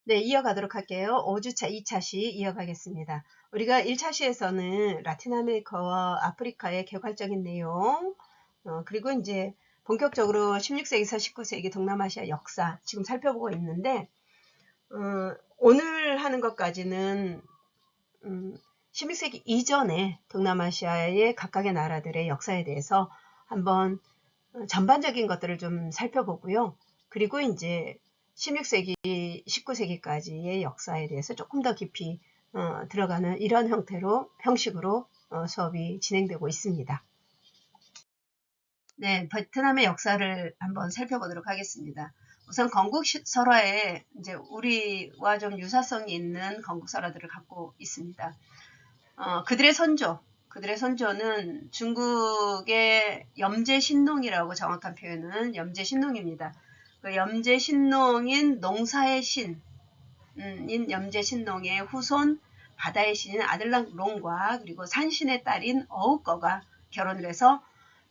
네, 이어가도록 할게요. 5주차 2차시 이어가겠습니다. 우리가 1차시에서는 라틴 아메리카와 아프리카의 개괄적인 내용, 그리고 이제 본격적으로 16세기에서 19세기 동남아시아 역사 지금 살펴보고 있는데, 오늘 하는 것까지는 16세기 이전에 동남아시아의 각각의 나라들의 역사에 대해서 한번 전반적인 것들을 좀 살펴보고요. 그리고 이제 16세기, 19세기까지의 역사에 대해서 조금 더 깊이 들어가는 이런 형식으로 수업이 진행되고 있습니다. 네, 베트남의 역사를 한번 살펴보도록 하겠습니다. 우선 건국설화에 이제 우리와 좀 유사성이 있는 건국설화들을 갖고 있습니다. 그들의 선조는 중국의 염제신농이라고 정확한 표현은 염제신농입니다. 그 염제신농인 농사의 신인 염제신농의 후손 바다의 신인 아들랑롱과 그리고 산신의 딸인 어우꺼가 결혼을 해서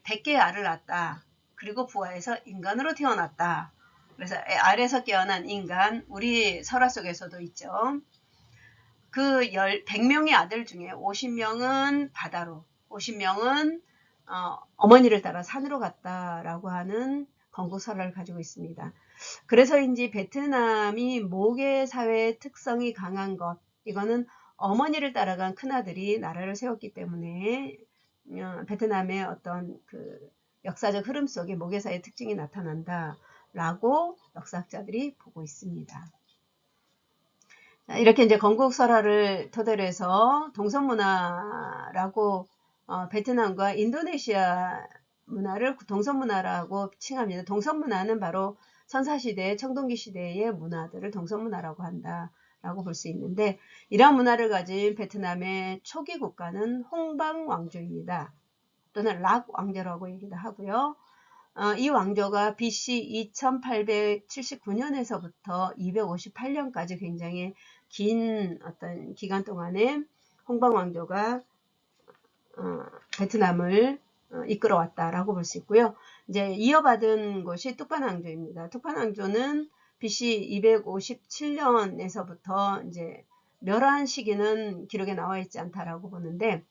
100개의 알을 낳았다. 그리고 부화해서 인간으로 태어났다. 그래서 알에서 깨어난 인간, 우리 설화 속에서도 있죠. 그 100명의 아들 중에 50명은 바다로, 50명은 어머니를 따라 산으로 갔다라고 하는 건국설화를 가지고 있습니다. 그래서인지 베트남이 모계 사회의 특성이 강한 것, 이거는 어머니를 따라간 큰아들이 나라를 세웠기 때문에 베트남의 어떤 그 역사적 흐름 속에 모계 사회의 특징이 나타난다라고 역사학자들이 보고 있습니다. 이렇게 이제 건국설화를 토대로 해서 동서문화라고 베트남과 인도네시아 문화를 동서문화라고 칭합니다. 동서문화는 바로 선사시대, 청동기 시대의 문화들을 동서문화라고 한다라고 볼 수 있는데, 이러한 문화를 가진 베트남의 초기 국가는 홍방왕조입니다. 또는 락 왕조라고 얘기도 하고요. 이 왕조가 BC 2879년에서부터 258년까지 굉장히 긴 어떤 기간 동안에 홍방왕조가 베트남을 이끌어왔다라고 볼 수 있고요. 이제 이어받은 것이 뚝판왕조입니다. 뚝판왕조는 BC 257년에서부터 이제 멸한 시기는 기록에 나와 있지 않다라고 보는데,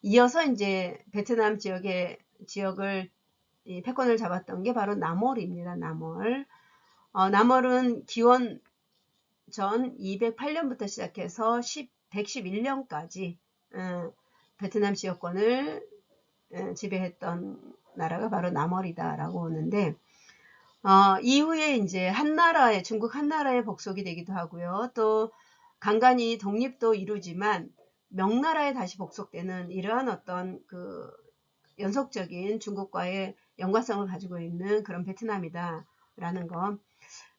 이어서 이제 베트남 지역을 패권을 잡았던 게 바로 남월입니다. 남월은 기원 전 208년부터 시작해서 111년까지 베트남 지역권을 지배했던 나라가 바로 남월이다라고 보는데, 이후에 이제 중국 한나라의 복속이 되기도 하고요. 또 간간히 독립도 이루지만 명나라에 다시 복속되는 이러한 어떤 그 연속적인 중국과의 연관성을 가지고 있는 그런 베트남이다라는 것.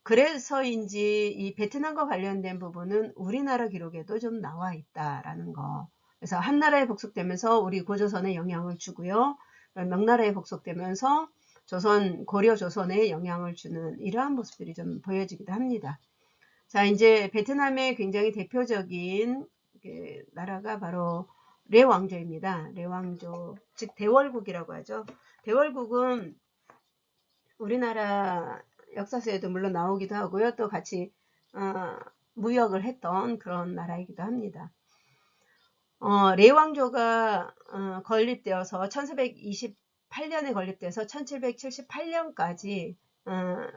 그래서인지 이 베트남과 관련된 부분은 우리나라 기록에도 좀 나와 있다라는 거. 그래서 한나라에 복속되면서 우리 고조선에 영향을 주고요. 명나라에 복속되면서 고려 조선에 영향을 주는 이러한 모습들이 좀 보여지기도 합니다. 자, 이제 베트남의 굉장히 대표적인 그 나라가 바로 레왕조입니다. 레왕조, 즉 대월국이라고 하죠. 대월국은 우리나라 역사서에도 물론 나오기도 하고요. 또 같이 무역을 했던 그런 나라이기도 합니다. 레왕조가 건립되어서 1428년에 건립돼서 1778년까지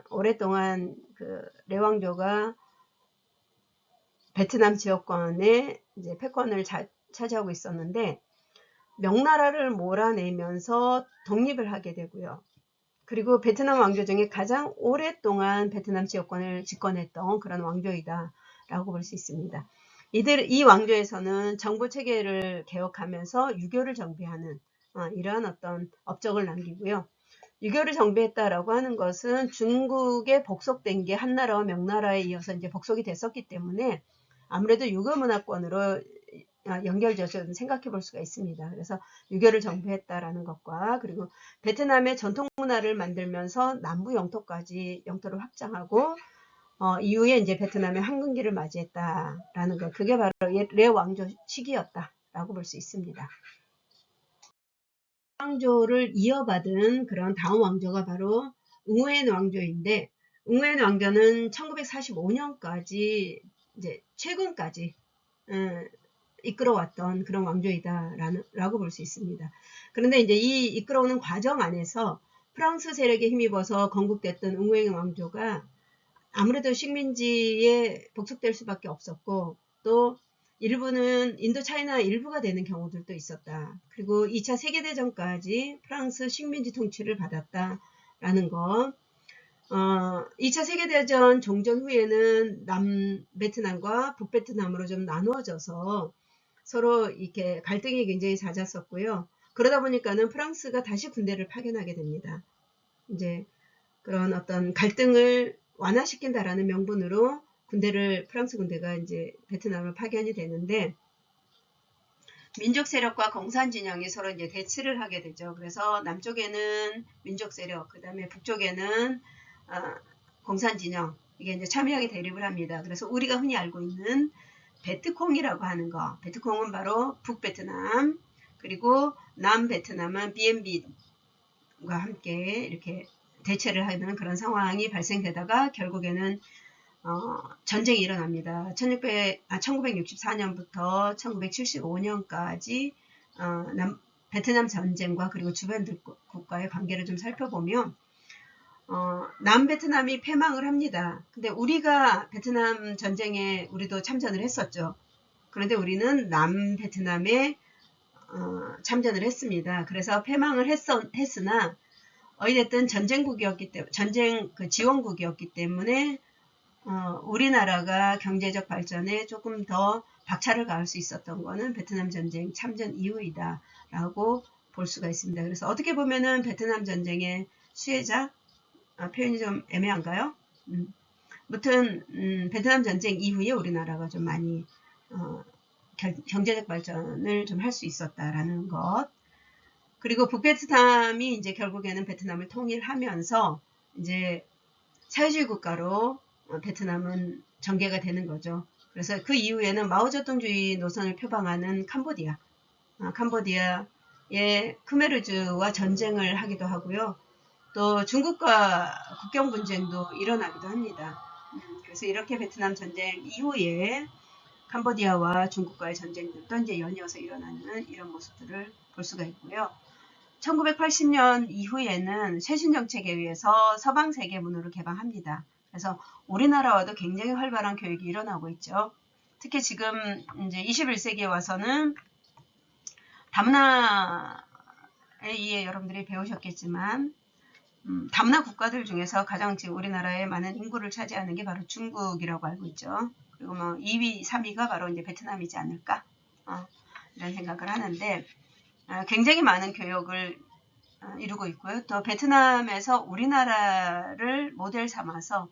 오랫동안 그 레왕조가 베트남 지역권에 이제 패권을 차지하고 있었는데, 명나라를 몰아내면서 독립을 하게 되고요. 그리고 베트남 왕조 중에 가장 오랫동안 베트남 지역권을 집권했던 그런 왕조이다라고 볼 수 있습니다. 이 왕조에서는 정부 체계를 개혁하면서 유교를 정비하는 이러한 어떤 업적을 남기고요. 유교를 정비했다라고 하는 것은 중국에 복속된 게 한나라와 명나라에 이어서 이제 복속이 됐었기 때문에 아무래도 유교 문화권으로 연결져서 생각해 볼 수가 있습니다. 그래서 유교를 정비했다라는 것과, 그리고 베트남의 전통 문화를 만들면서 남부 영토를 확장하고 이후에 이제 베트남의 황금기를 맞이했다라는 것, 그게 바로 레왕조 시기였다라고 볼 수 있습니다. 왕조를 이어받은 그런 다음 왕조가 바로 응우엔 왕조인데, 웅웨인 왕조는 1945년까지 이제 최근까지 이끌어왔던 그런 왕조이다라고 볼 수 있습니다. 그런데 이제 이 이끌어오는 과정 안에서 프랑스 세력에 힘입어서 건국됐던 웅웨인 왕조가 아무래도 식민지에 복속될 수밖에 없었고, 또 일부는 인도 차이나 일부가 되는 경우들도 있었다. 그리고 2차 세계대전까지 프랑스 식민지 통치를 받았다라는 것. 2차 세계대전 종전 후에는 남베트남과 북베트남으로 좀 나누어져서 서로 이렇게 갈등이 굉장히 잦았었고요. 그러다 보니까는 프랑스가 다시 군대를 파견하게 됩니다. 이제 그런 어떤 갈등을 완화시킨다라는 명분으로 프랑스 군대가 이제 베트남을 파견이 되는데, 민족 세력과 공산 진영이 서로 이제 대치를 하게 되죠. 그래서 남쪽에는 민족 세력, 그 다음에 북쪽에는 공산 진영, 이게 이제 첨예하게 대립을 합니다. 그래서 우리가 흔히 알고 있는 베트콩이라고 하는 거, 베트콩은 바로 북베트남, 그리고 남베트남은 BNB과 함께 이렇게 대체를 하는 그런 상황이 발생되다가 결국에는 전쟁이 일어납니다. 1964년부터 1975년까지 베트남 전쟁과 그리고 주변 국가의 관계를 좀 살펴보면 남베트남이 패망을 합니다. 근데 우리가 베트남 전쟁에 우리도 참전을 했었죠. 그런데 우리는 남베트남에 참전을 했습니다. 그래서 패망을 했으나 어찌됐든 전쟁국이었기 때문에, 전쟁 지원국이었기 때문에 우리나라가 경제적 발전에 조금 더 박차를 가할 수 있었던 거는 베트남 전쟁 참전 이후이다 라고 볼 수가 있습니다. 그래서 어떻게 보면은 베트남 전쟁의 수혜자, 표현이 좀 애매한가요? 아무튼 베트남 전쟁 이후에 우리나라가 좀 많이 경제적 발전을 좀 할 수 있었다라는 것. 그리고 북베트남이 이제 결국에는 베트남을 통일하면서 이제 사회주의 국가로 베트남은 전개가 되는 거죠. 그래서 그 이후에는 마오쩌둥주의 노선을 표방하는 캄보디아의 크메르주와 전쟁을 하기도 하고요. 또 중국과 국경 분쟁도 일어나기도 합니다. 그래서 이렇게 베트남 전쟁 이후에 캄보디아와 중국과의 전쟁들도 이제 연이어서 일어나는 이런 모습들을 볼 수가 있고요. 1980년 이후에는 쇄신정책에 의해서 서방세계문으로 개방합니다. 그래서 우리나라와도 굉장히 활발한 교육이 일어나고 있죠. 특히 지금 이제 21세기에 와서는 다문화에 의해 여러분들이 배우셨겠지만, 다문화 국가들 중에서 가장 지금 우리나라에 많은 인구를 차지하는 게 바로 중국이라고 알고 있죠. 그리고 뭐 2위, 3위가 바로 이제 베트남이지 않을까? 이런 생각을 하는데, 굉장히 많은 교육을 이루고 있고요. 또 베트남에서 우리나라를 모델 삼아서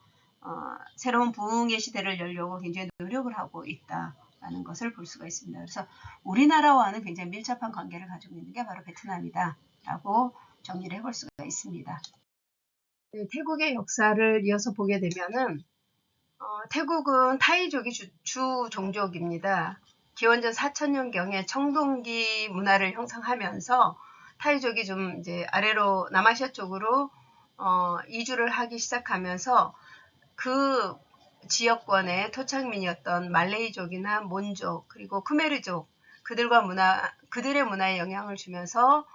새로운 부흥의 시대를 열려고 굉장히 노력을 하고 있다라는 것을 볼 수가 있습니다. 그래서 우리나라와는 굉장히 밀접한 관계를 가지고 있는 게 바로 베트남이다라고 정리를 해볼 수가 있습니다. 네, 태국의 역사를 이어서 보게 되면은 태국은 타이족이 주 종족입니다. 기원전 4000년경에 청동기 문화를 형성하면서 타이족이 좀 이제 아래로 남아시아 쪽으로 이주를 하기 시작하면서 그 지역권의 토착민이었던 말레이족이나 몬족 그리고 크메르족 그들의 문화에 영향을 주면서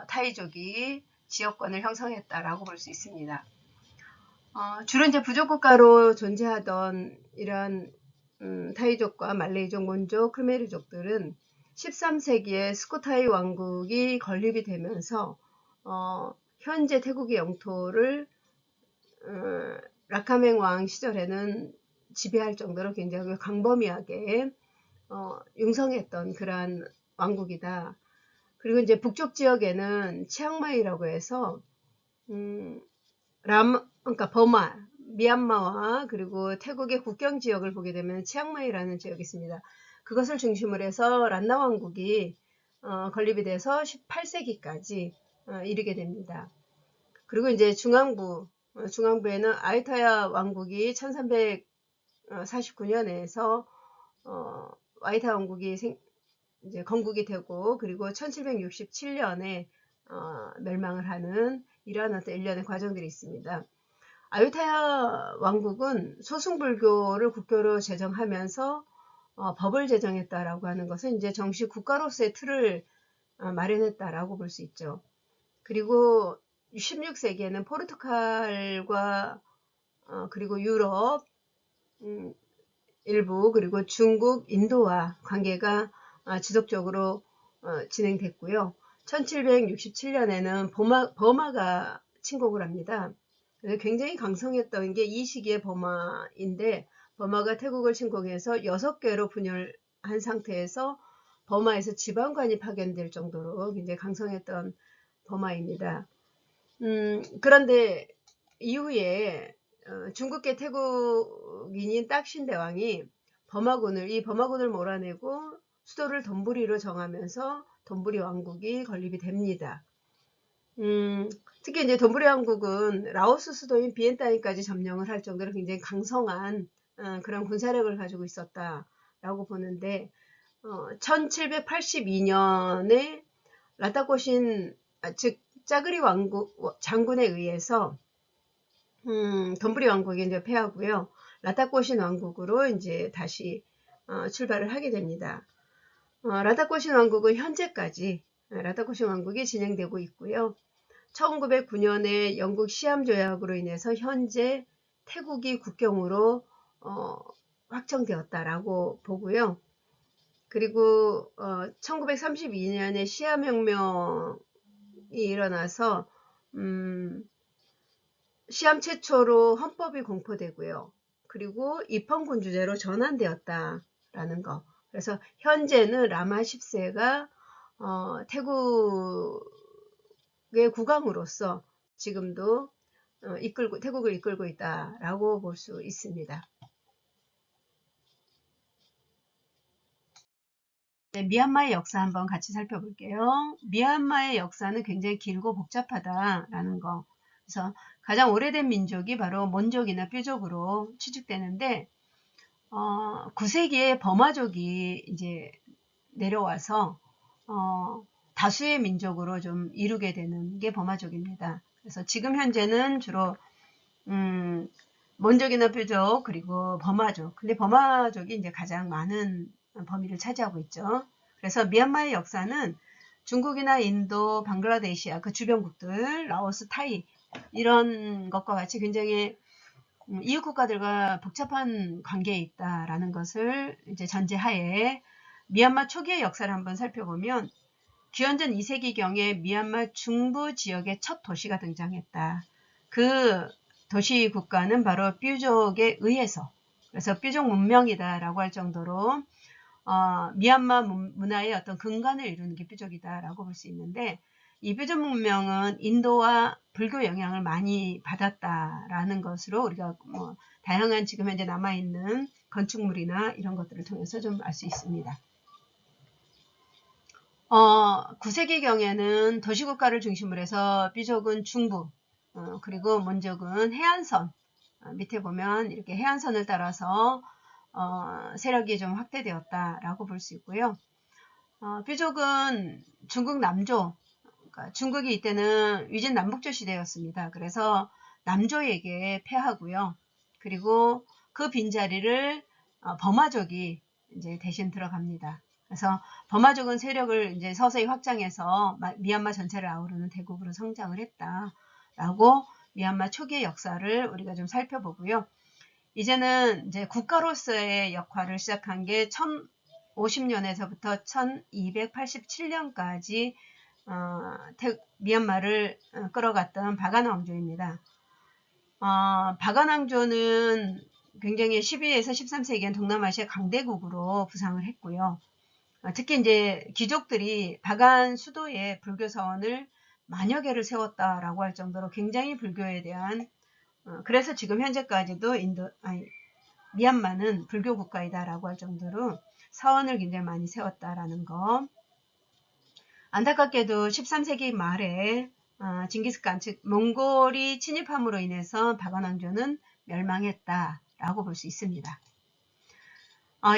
타이족이 지역권을 형성했다라고 볼 수 있습니다. 주로 이제 부족국가로 존재하던 이런 타이족과 말레이족, 몬족, 크메르족들은 13세기에 스코타이 왕국이 건립이 되면서 현재 태국의 영토를 라카맹 왕 시절에는 지배할 정도로 굉장히 광범위하게 융성했던 그러한 왕국이다. 그리고 이제 북쪽 지역에는 치앙마이라고 해서 그러니까 버마, 미얀마와 그리고 태국의 국경 지역을 보게 되면 치앙마이라는 지역이 있습니다. 그것을 중심으로 해서 란나 왕국이 건립이 돼서 18세기까지 이르게 됩니다. 그리고 이제 중앙부에는 아유타야 왕국이 1349년에서 아유타야 왕국이 이제 건국이 되고, 그리고 1767년에 멸망을 하는 이러한 어떤 일련의 과정들이 있습니다. 아유타야 왕국은 소승불교를 국교로 제정하면서 법을 제정했다라고 하는 것은 이제 정식 국가로서의 틀을 마련했다라고 볼 수 있죠. 그리고 16세기에는 포르투갈과 그리고 유럽 일부 그리고 중국, 인도와 관계가 지속적으로 진행됐고요. 1767년에는 버마가 침공을 합니다. 굉장히 강성했던 게 이 시기의 버마인데 버마가 태국을 침공해서 6개로 분열한 상태에서 버마에서 지방관이 파견될 정도로 굉장히 강성했던 버마입니다. 그런데 이후에 중국계 태국인인 딱신대왕이 이 버마군을 몰아내고 수도를 돈부리로 정하면서 돈부리 왕국이 건립이 됩니다. 특히 이제 돈부리 왕국은 라오스 수도인 비엔타인까지 점령을 할 정도로 굉장히 강성한 그런 군사력을 가지고 있었다라고 보는데 1782년에 라타꼬신 즉 짜그리 장군에 의해서 돈부리 왕국이 이제 패하고요. 라타꼬신 왕국으로 이제 다시 출발을 하게 됩니다. 라타꼬신 왕국은 현재까지 라타꼬신 왕국이 진행되고 있고요. 1909년에 영국 시암 조약으로 인해서 현재 태국이 국경으로 확정되었다라고 보고요. 그리고 1932년에 시암 혁명이 일어나서 시암 최초로 헌법이 공포되고요. 그리고 입헌군주제로 전환되었다라는 거. 그래서 현재는 라마 10세가 태국의 국왕으로서 지금도 태국을 이끌고 있다라고 볼 수 있습니다. 네, 미얀마의 역사 한번 같이 살펴볼게요. 미얀마의 역사는 굉장히 길고 복잡하다라는 거. 그래서 가장 오래된 민족이 바로 몬족이나 뾰족으로 추측되는데 9세기에 버마족이 이제 내려와서 다수의 민족으로 좀 이루게 되는 게 버마족입니다. 그래서 지금 현재는 주로 몬족이나 뾰족 그리고 버마족. 근데 버마족이 이제 가장 많은 범위를 차지하고 있죠. 그래서 미얀마의 역사는 중국이나 인도, 방글라데시아 그 주변국들, 라오스, 타이 이런 것과 같이 굉장히 이웃 국가들과 복잡한 관계에 있다라는 것을 이제 전제하에 미얀마 초기의 역사를 한번 살펴보면 기원전 2세기경에 미얀마 중부 지역의 첫 도시가 등장했다. 그 도시 국가는 바로 뾰족에 의해서 그래서 뾰족 문명이다라고 할 정도로 미얀마 문화의 어떤 근간을 이루는 게 뾰족이다라고 볼 수 있는데 이 뾰족 문명은 인도와 불교 영향을 많이 받았다라는 것으로 우리가 다양한 지금 현재 남아있는 건축물이나 이런 것들을 통해서 좀 알 수 있습니다. 9세기경에는 도시국가를 중심으로 해서 뾰족은 중부 그리고 몬족은 해안선 밑에 보면 이렇게 해안선을 따라서 세력이 좀 확대되었다라고 볼 수 있고요. 뾰족은 중국 남조, 그러니까 중국이 이때는 위진 남북조 시대였습니다. 그래서 남조에게 패하고요. 그리고 그 빈자리를 버마족이 이제 대신 들어갑니다. 그래서 버마족은 세력을 이제 서서히 확장해서 미얀마 전체를 아우르는 대국으로 성장을 했다라고 미얀마 초기의 역사를 우리가 좀 살펴보고요. 이제는 이제 국가로서의 역할을 시작한 게 1050년에서부터 1287년까지 미얀마를 끌어갔던 바간 왕조입니다. 바간 왕조는 굉장히 12에서 13세기엔 동남아시아 강대국으로 부상을 했고요. 특히 이제 귀족들이 바간 수도에 불교 사원을 만여 개를 세웠다라고 할 정도로 굉장히 불교에 대한 그래서 지금 현재까지도 미얀마는 불교 국가이다라고 할 정도로 사원을 굉장히 많이 세웠다라는 거. 안타깝게도 13세기 말에 징기스칸 즉 몽골이 침입함으로 인해서 바간 왕조는 멸망했다라고 볼 수 있습니다.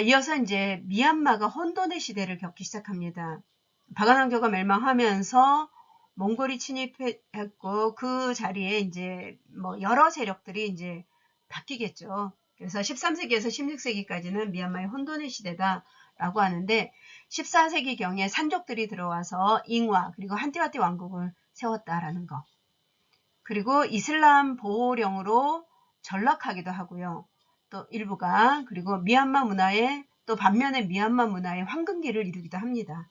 이어서 이제 미얀마가 혼돈의 시대를 겪기 시작합니다. 바간 왕조가 멸망하면서 몽골이 침입했고 그 자리에 이제 뭐 여러 세력들이 이제 바뀌겠죠. 그래서 13세기에서 16세기까지는 미얀마의 혼돈의 시대다라고 하는데 14세기경에 산족들이 들어와서 잉와 그리고 한티와티 왕국을 세웠다라는 거. 그리고 이슬람 보호령으로 전락하기도 하고요. 또 일부가 그리고 미얀마 문화에 또 반면에 미얀마 문화의 황금기를 이루기도 합니다.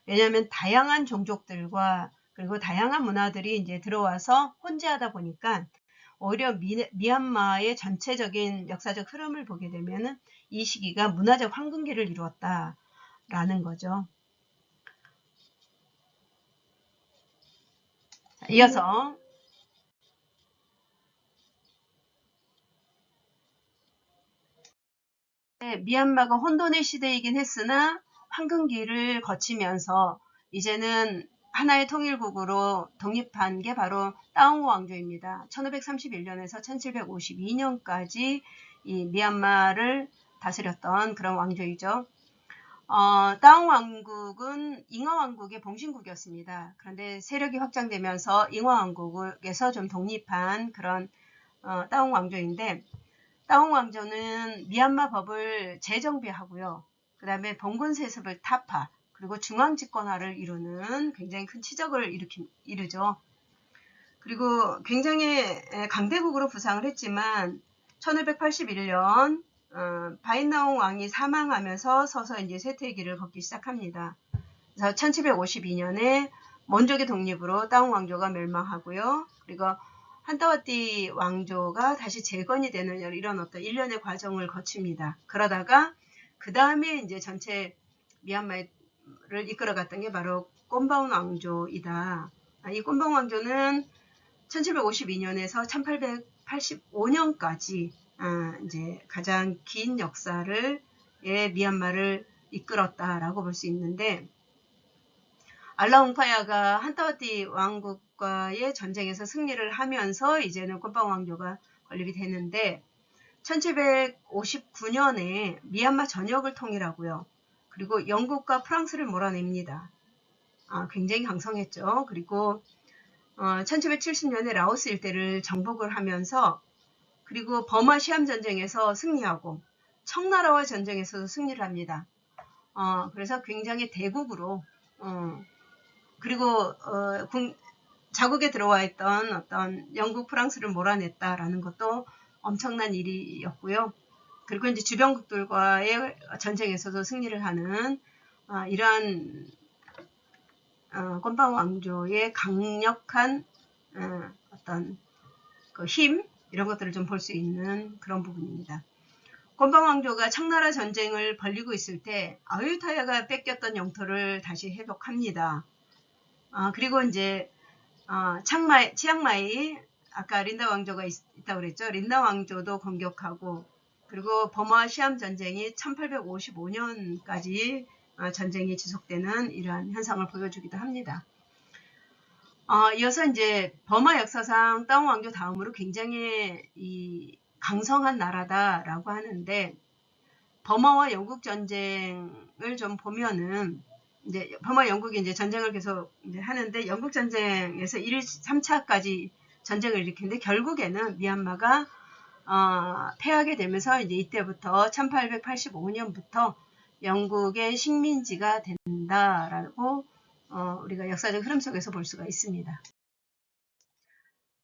왜냐하면 다양한 종족들과 그리고 다양한 문화들이 이제 들어와서 혼재하다 보니까 오히려 미얀마의 전체적인 역사적 흐름을 보게 되면은 이 시기가 문화적 황금기를 이루었다라는 거죠. 자, 이어서 미얀마가 혼돈의 시대이긴 했으나 황금기를 거치면서 이제는 하나의 통일국으로 독립한 게 바로 다운고 왕조입니다. 1531년에서 1752년까지 이 미얀마를 다스렸던 그런 왕조이죠. 다운 왕국은 잉어 왕국의 봉신국이었습니다. 그런데 세력이 확장되면서 잉어 왕국에서 좀 독립한 그런 다운 왕조인데 다운 왕조는 미얀마 법을 재정비하고요. 그 다음에 봉건 세습을 타파 그리고 중앙 집권화를 이루는 굉장히 큰 치적을 이루죠. 그리고 굉장히 강대국으로 부상을 했지만 1581년 바인나옹 왕이 사망하면서 서서 이제 쇠퇴의 길을 걷기 시작합니다. 그래서 1752년에 몬족의 독립으로 다운 왕조가 멸망하고요. 그리고 한타와티 왕조가 다시 재건이 되는 이런 어떤 일련의 과정을 거칩니다. 그러다가 그 다음에 이제 전체 미얀마를 이끌어갔던 게 바로 꼼바운 왕조이다. 이 꼼바운 왕조는 1752년에서 1885년까지 이제 가장 긴 역사를 미얀마를 이끌었다라고 볼 수 있는데 알라웅파야가 한타와티 왕국과의 전쟁에서 승리를 하면서 이제는 꼼방 왕조가 건립이 되는데 1759년에 미얀마 전역을 통일하고요. 그리고 영국과 프랑스를 몰아냅니다. 굉장히 강성했죠. 그리고 1770년에 라오스 일대를 정복을 하면서 그리고 버마 시암 전쟁에서 승리하고 청나라와 전쟁에서도 승리를 합니다. 그래서 굉장히 대국으로 그리고 자국에 들어와 있던 어떤 영국, 프랑스를 몰아냈다라는 것도 엄청난 일이었고요. 그리고 이제 주변국들과의 전쟁에서도 승리를 하는 이러한 꼼방 왕조의 강력한 어떤 그 힘 이런 것들을 좀 볼 수 있는 그런 부분입니다. 꼼방 왕조가 청나라 전쟁을 벌이고 있을 때 아유타야가 뺏겼던 영토를 다시 회복합니다. 그리고 이제 치앙마이 아까 린다 왕조가 있다고 그랬죠. 린다 왕조도 공격하고 그리고 버마 시암 전쟁이 1855년까지 전쟁이 지속되는 이러한 현상을 보여주기도 합니다. 이어서 이제 버마 역사상 다운 왕조 다음으로 굉장히 이 강성한 나라다라고 하는데 버마와 영국 전쟁을 좀 보면은 이제 버마 영국이 이제 전쟁을 계속 이제 하는데 영국 전쟁에서 1, 3차까지 전쟁을 일으키는데 결국에는 미얀마가 패하게 되면서 이제 이때부터 1885년부터 영국의 식민지가 된다라고 우리가 역사적 흐름 속에서 볼 수가 있습니다.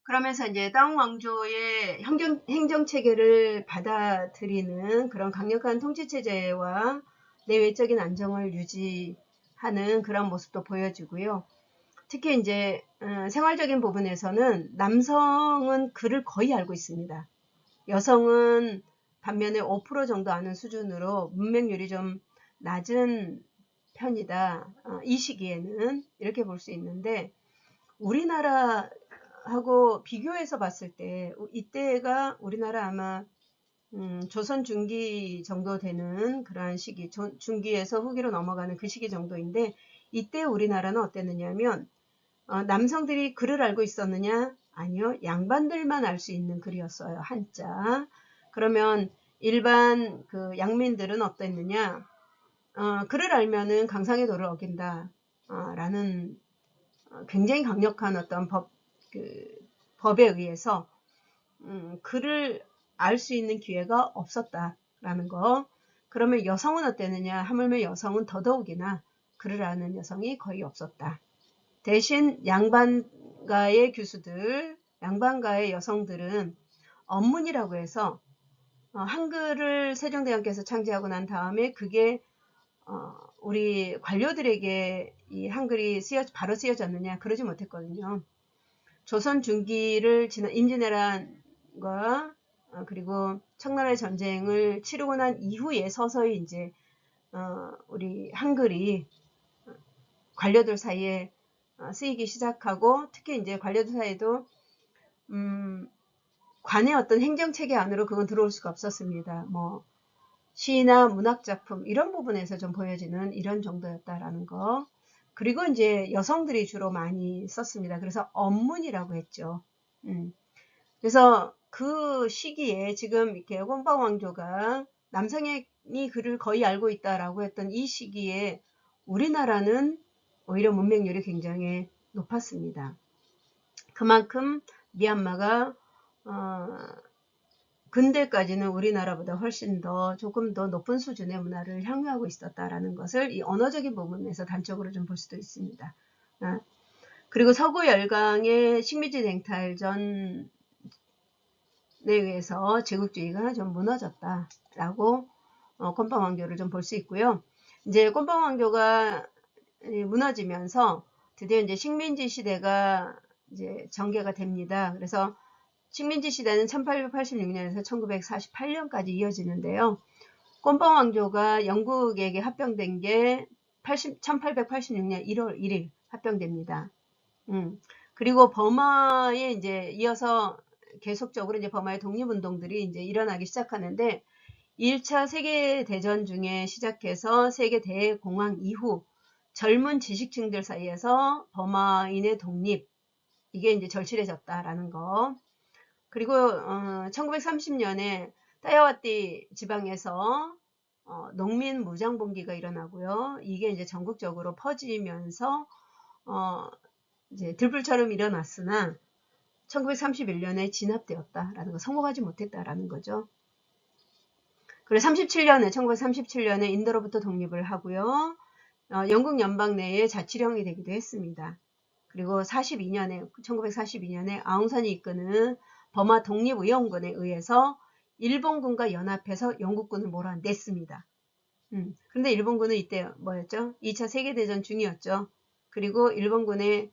그러면서 이제 다운 왕조의 행정 체계를 받아들이는 그런 강력한 통치 체제와 내외적인 안정을 유지하는 그런 모습도 보여지고요. 특히 이제 생활적인 부분에서는 남성은 글을 거의 알고 있습니다. 여성은 반면에 5% 정도 아는 수준으로 문맹률이 좀 낮은 편이다. 이 시기에는 이렇게 볼 수 있는데 우리나라하고 비교해서 봤을 때 이때가 우리나라 아마 조선 중기 정도 되는 그러한 시기, 중기에서 후기로 넘어가는 그 시기 정도인데 이때 우리나라는 어땠느냐면 남성들이 글을 알고 있었느냐? 아니요. 양반들만 알 수 있는 글이었어요. 한자. 그러면 일반 그 양민들은 어땠느냐? 글을 알면은 강상의 도를 어긴다. 라는 굉장히 강력한 어떤 법에 의해서 글을 알 수 있는 기회가 없었다라는 거. 그러면 여성은 어땠느냐? 하물며 여성은 더더욱이나 글을 아는 여성이 거의 없었다. 대신 양반가의 교수들, 양반가의 여성들은 언문이라고 해서 한글을 세종대왕께서 창제하고 난 다음에 그게 우리 관료들에게 이 한글이 바로 쓰여졌느냐? 그러지 못했거든요. 조선 중기를 지난 임진왜란과 그리고 청나라의 전쟁을 치르고 난 이후에 서서히 이제 우리 한글이 관료들 사이에 쓰이기 시작하고, 특히 이제 관료들 사이에도 관의 어떤 행정체계 안으로 그건 들어올 수가 없었습니다. 뭐 시나 문학작품 이런 부분에서 좀 보여지는 이런 정도였다라는 거. 그리고 이제 여성들이 주로 많이 썼습니다. 그래서 언문이라고 했죠. 그래서 그 시기에 지금 이렇게 꼼방왕조가 남성이 글을 거의 알고 있다라고 했던 이 시기에 우리나라는 오히려 문맹률이 굉장히 높았습니다. 그만큼 미얀마가 근대까지는 우리나라보다 훨씬 더 조금 더 높은 수준의 문화를 향유하고 있었다라는 것을 이 언어적인 부분에서 단적으로 좀 볼 수도 있습니다. 그리고 서구 열강의 식민지 쟁탈전에 의해서 제국주의가 좀 무너졌다라고 꼼방왕조를 좀 볼 수 있고요. 이제 꼼방왕조가 무너지면서 드디어 이제 식민지 시대가 이제 전개가 됩니다. 그래서 식민지 시대는 1886년에서 1948년까지 이어지는데요. 꼼방왕조가 영국에게 합병된 게 1886년 1월 1일 합병됩니다. 그리고 버마에 이제 이어서 계속적으로 이제 버마의 독립운동들이 이제 일어나기 시작하는데 1차 세계대전 중에 시작해서 세계대공황 이후 젊은 지식층들 사이에서 버마인의 독립, 이게 이제 절실해졌다라는 거. 그리고 1930년에 따야와띠 지방에서 농민 무장봉기가 일어나고요. 이게 이제 전국적으로 퍼지면서 이제 들불처럼 일어났으나 1931년에 진압되었다라는 거, 성공하지 못했다라는 거죠. 그리고 1937년에 인도로부터 독립을 하고요. 영국 연방 내에 자치령이 되기도 했습니다. 그리고 1942년에 아웅산이 이끄는 버마 독립의원군에 의해서 일본군과 연합해서 영국군을 몰아냈습니다. 그런데 일본군은 이때 뭐였죠? 2차 세계대전 중이었죠. 그리고 일본군이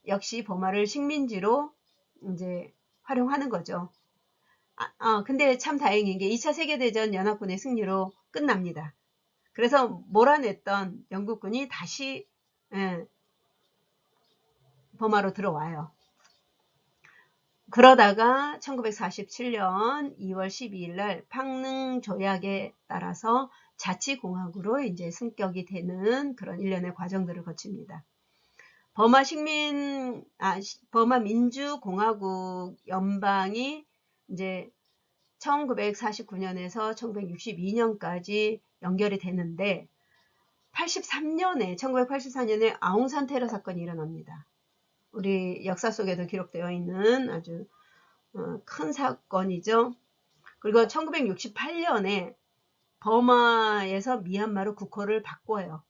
역시 버마를 식민지로 이제 활용하는 거죠. 근데 참 다행인 게 2차 세계대전 연합군의 승리로 끝납니다. 그래서 몰아냈던 영국군이 다시 버마로 들어와요. 그러다가 1947년 2월 12일 날 팡능 조약에 따라서 자치공화국으로 이제 승격이 되는 그런 일련의 과정들을 거칩니다. 버마 민주공화국 연방이 이제 1949년에서 1962년까지 연결이 되는데 1984년에 아웅산 테러 사건이 일어납니다. 우리 역사 속에도 기록되어 있는 아주 큰 사건이죠. 그리고 1968년에 버마에서 미얀마로 국호를 바꿔요.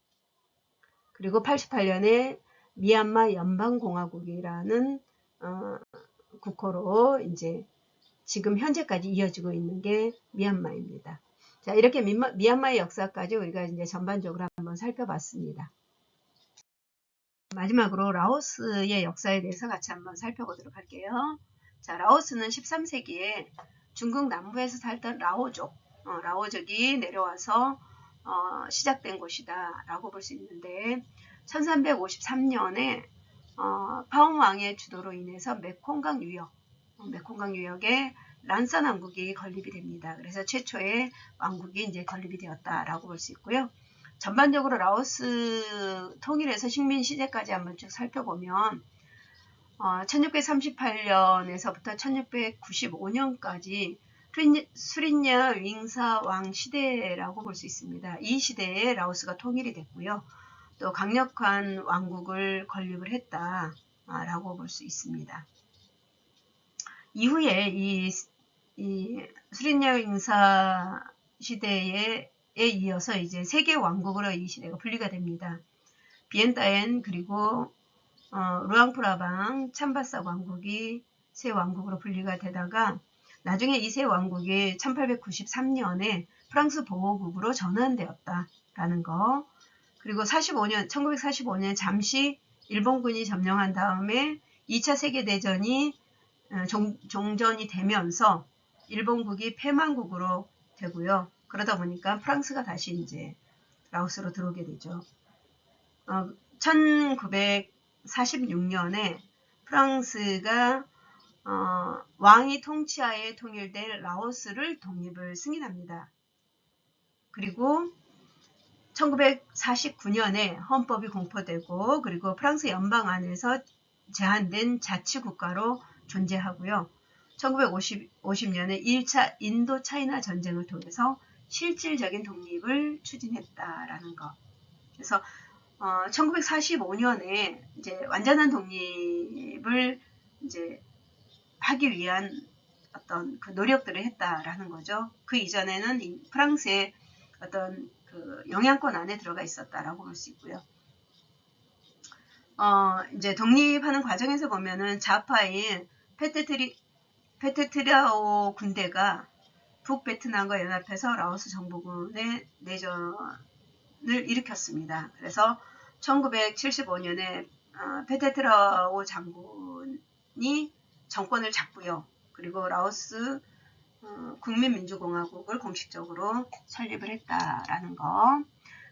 그리고 88년에 미얀마 연방공화국이라는 국호로 이제 지금 현재까지 이어지고 있는 게 미얀마입니다. 자, 이렇게 미얀마의 역사까지 우리가 이제 전반적으로 한번 살펴봤습니다. 마지막으로 라오스의 역사에 대해서 같이 한번 살펴보도록 할게요. 자, 라오스는 13세기에 중국 남부에서 살던 라오족이 내려와서 시작된 곳이다 라고 볼 수 있는데 1353년에 파온 왕의 주도로 인해서 메콩강 유역에 란산 왕국이 건립이 됩니다. 그래서 최초의 왕국이 이제 건립이 되었다라고 볼 수 있고요. 전반적으로 라오스 통일에서 식민 시대까지 한번 쭉 살펴보면 1638년에서부터 1695년까지 수린냐 윙사 왕 시대라고 볼 수 있습니다. 이 시대에 라오스가 통일이 됐고요. 또 강력한 왕국을 건립을 했다라고 볼 수 있습니다. 이후에 이 수린여 인사 시대에 이어서 이제 세계 왕국으로 이 시대가 분리가 됩니다. 비엔타엔 그리고 루앙프라방 참바사 왕국이 세 왕국으로 분리가 되다가 나중에 이 세 왕국이 1893년에 프랑스 보호국으로 전환되었다라는 거. 그리고 1945년 잠시 일본군이 점령한 다음에 2차 세계대전이 종전이 되면서 일본국이 패망국으로 되고요. 그러다 보니까 프랑스가 다시 이제 라오스로 들어오게 되죠. 1946년에 프랑스가 왕이 통치하에 통일된 라오스를 독립을 승인합니다. 그리고 1949년에 헌법이 공포되고 그리고 프랑스 연방 안에서 제한된 자치국가로 존재하고요. 1950년에 1차 인도 차이나 전쟁을 통해서 실질적인 독립을 추진했다라는 것. 그래서 1945년에 이제 완전한 독립을 이제 하기 위한 어떤 그 노력들을 했다라는 거죠. 그 이전에는 프랑스의 어떤 그 영향권 안에 들어가 있었다라고 볼 수 있고요. 이제 독립하는 과정에서 보면은 좌파인 페테트리아오 군대가 북베트남과 연합해서 라오스 정부군의 내전을 일으켰습니다. 그래서 1975년에 페테트라오 장군이 정권을 잡고요. 그리고 라오스 국민민주공화국을 공식적으로 설립을 했다라는 거.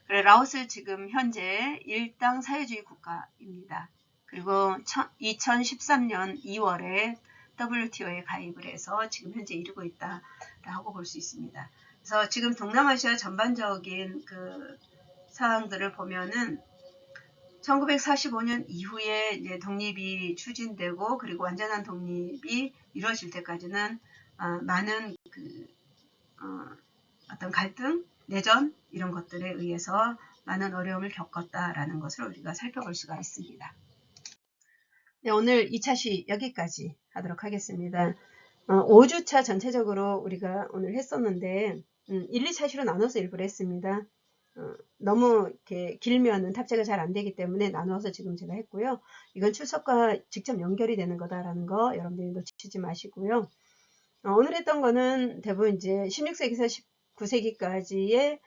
그래 라오스 지금 현재 일당 사회주의 국가입니다. 그리고 2013년 2월에 WTO에 가입을 해서 지금 현재 이루고 있다라고 볼 수 있습니다. 그래서 지금 동남아시아 전반적인 그 사항들을 보면은 1945년 이후에 이제 독립이 추진되고 그리고 완전한 독립이 이루어질 때까지는 많은 어떤 갈등, 내전 이런 것들에 의해서 많은 어려움을 겪었다라는 것을 우리가 살펴볼 수가 있습니다. 네, 오늘 2차시 여기까지 하도록 하겠습니다. 5주차 전체적으로 우리가 오늘 했었는데 1, 2차시로 나눠서 일부러 했습니다. 너무 이렇게 길면은 탑재가 잘 안 되기 때문에 나누어서 지금 제가 했고요. 이건 출석과 직접 연결이 되는 거다라는 거 여러분들이 놓치지 마시고요. 오늘 했던 거는 대부분 이제 16세기에서 19세기까지의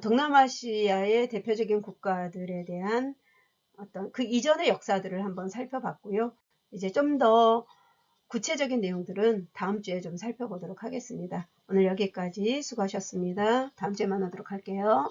동남아시아의 대표적인 국가들에 대한 어떤 그 이전의 역사들을 한번 살펴봤고요. 이제 좀 더 구체적인 내용들은 다음 주에 좀 살펴보도록 하겠습니다. 오늘 여기까지 수고하셨습니다. 다음 주에 만나도록 할게요.